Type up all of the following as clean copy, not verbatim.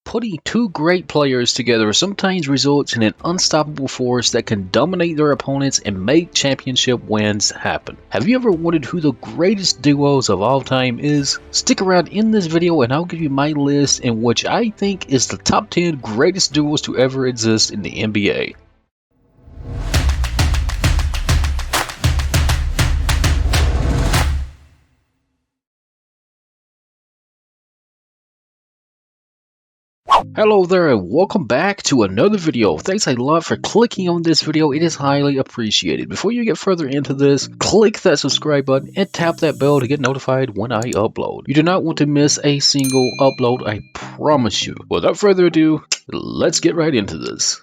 Putting two great players together sometimes results in an unstoppable force that can dominate their opponents and make championship wins happen. Have you ever wondered who the greatest duos of all time is? Stick around in this video and I'll give you my list in which I think is the top 10 greatest duos to ever exist in the NBA. Hello there and welcome back to another video. Thanks a lot for clicking on this video. It is highly appreciated. Before you get further into this, click that subscribe button and tap that bell to get notified when I upload. You do not want to miss a single upload, I promise you. Without further ado, let's get right into this.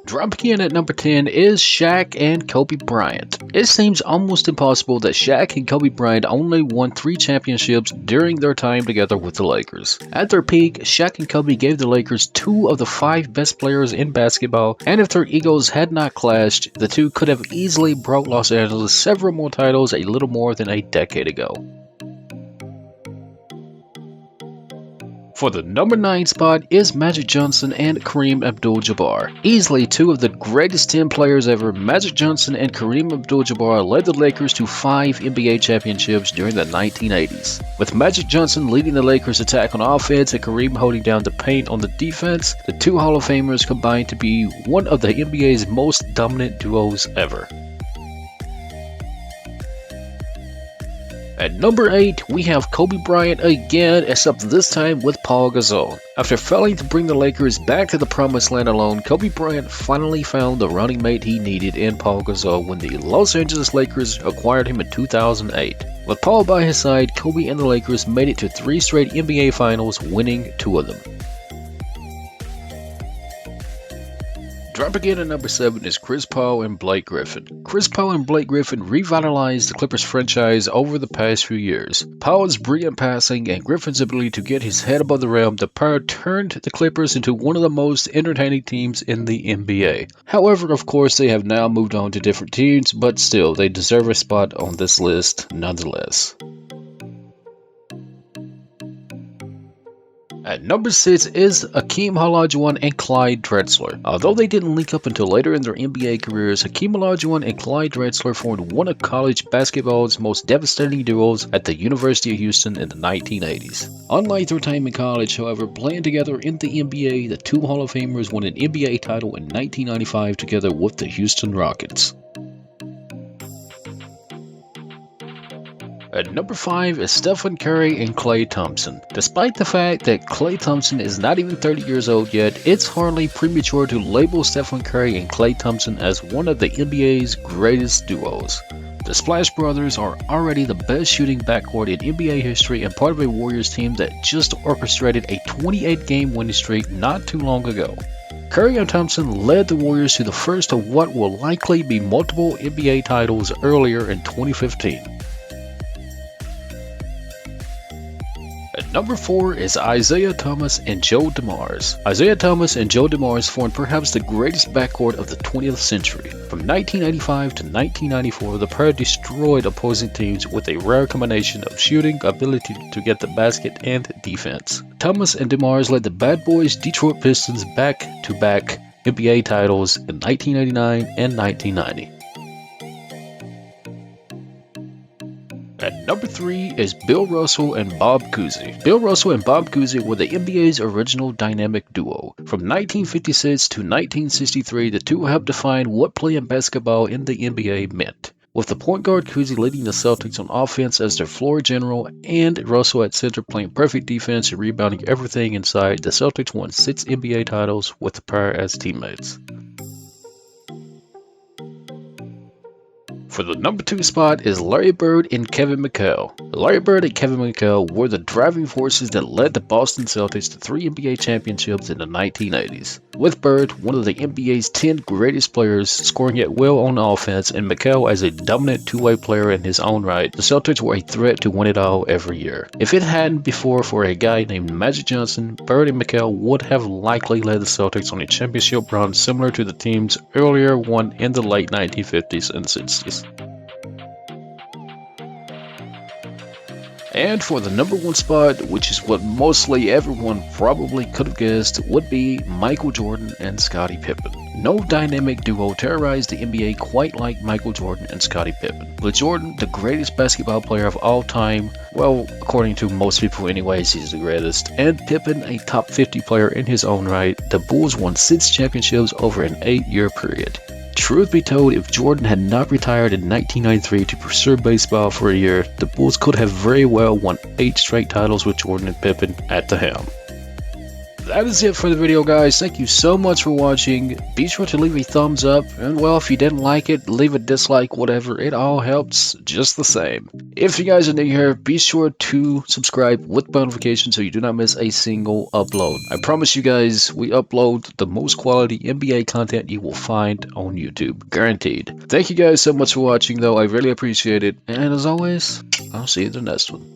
Dropping in at number 10 is Shaq and Kobe Bryant. It seems almost impossible that Shaq and Kobe Bryant only won 3 championships during their time together with the Lakers. At their peak, Shaq and Kobe gave the Lakers 2 of the 5 best players in basketball, and if their egos had not clashed, the two could have easily brought Los Angeles several more titles a little more than a decade ago. For the number 9 spot is Magic Johnson and Kareem Abdul-Jabbar. Easily 2 of the greatest 10 players ever, Magic Johnson and Kareem Abdul-Jabbar led the Lakers to 5 NBA championships during the 1980s. With Magic Johnson leading the Lakers' attack on offense and Kareem holding down the paint on the defense, the two Hall of Famers combined to be one of the NBA's most dominant duos ever. At number 8, we have Kobe Bryant again, except this time with Paul Gasol. After failing to bring the Lakers back to the promised land alone, Kobe Bryant finally found the running mate he needed in Paul Gasol when the Los Angeles Lakers acquired him in 2008. With Paul by his side, Kobe and the Lakers made it to 3 straight NBA Finals, winning 2 of them. Dropping in at number 7 is Chris Paul and Blake Griffin. Chris Paul and Blake Griffin revitalized the Clippers franchise over the past few years. Paul's brilliant passing and Griffin's ability to get his head above the rim, the pair turned the Clippers into one of the most entertaining teams in the NBA. However, of course, they have now moved on to different teams, but still, they deserve a spot on this list nonetheless. At number 6 is Hakeem Olajuwon and Clyde Drexler. Although they didn't link up until later in their NBA careers, Hakeem Olajuwon and Clyde Drexler formed one of college basketball's most devastating duos at the University of Houston in the 1980s. Unlike their time in college, however, playing together in the NBA, the two Hall of Famers won an NBA title in 1995 together with the Houston Rockets. At number 5 is Stephen Curry and Klay Thompson. Despite the fact that Klay Thompson is not even 30 years old yet, it's hardly premature to label Stephen Curry and Klay Thompson as one of the NBA's greatest duos. The Splash Brothers are already the best shooting backcourt in NBA history and part of a Warriors team that just orchestrated a 28-game winning streak not too long ago. Curry and Thompson led the Warriors to the first of what will likely be multiple NBA titles earlier in 2015. At number 4 is Isiah Thomas and Joe Dumars. Isiah Thomas and Joe Dumars formed perhaps the greatest backcourt of the 20th century. From 1985 to 1994, the pair destroyed opposing teams with a rare combination of shooting, ability to get the basket, and defense. Thomas and Dumars led the Bad Boys Detroit Pistons back-to-back NBA titles in 1989 and 1990. At number 3 is Bill Russell and Bob Cousy. Bill Russell and Bob Cousy were the NBA's original dynamic duo. From 1956 to 1963, the two helped define what playing basketball in the NBA meant. With the point guard Cousy leading the Celtics on offense as their floor general and Russell at center playing perfect defense and rebounding everything inside, the Celtics won 6 NBA titles with the pair as teammates. For the number 2 spot is Larry Bird and Kevin McHale. Larry Bird and Kevin McHale were the driving forces that led the Boston Celtics to 3 NBA championships in the 1980s. With Bird, one of the NBA's 10 greatest players, scoring at will on offense, and McHale as a dominant two-way player in his own right, the Celtics were a threat to win it all every year. If it hadn't before for a guy named Magic Johnson, Bird and McHale would have likely led the Celtics on a championship run similar to the team's earlier one in the late 1950s and 60s. And for the number 1 spot, which is what mostly everyone probably could have guessed, would be Michael Jordan and Scottie Pippen. No dynamic duo terrorized the NBA quite like Michael Jordan and Scottie Pippen. With Jordan, the greatest basketball player of all time, well, according to most people anyways, he's the greatest, and Pippen a top 50 player in his own right, the Bulls won 6 championships over an 8-year period. Truth be told, if Jordan had not retired in 1993 to pursue baseball for a year, the Bulls could have very well won 8 straight titles with Jordan and Pippen at the helm. That is it for the video, guys. Thank you so much for watching. Be sure to leave a thumbs up, and well, if you didn't like it, leave a dislike, whatever. It all helps just the same. If you guys are new here, be sure to subscribe with notifications so you do not miss a single upload. I promise you guys, we upload the most quality NBA content you will find on YouTube. Guaranteed. Thank you guys so much for watching, though. I really appreciate it. And as always, I'll see you in the next one.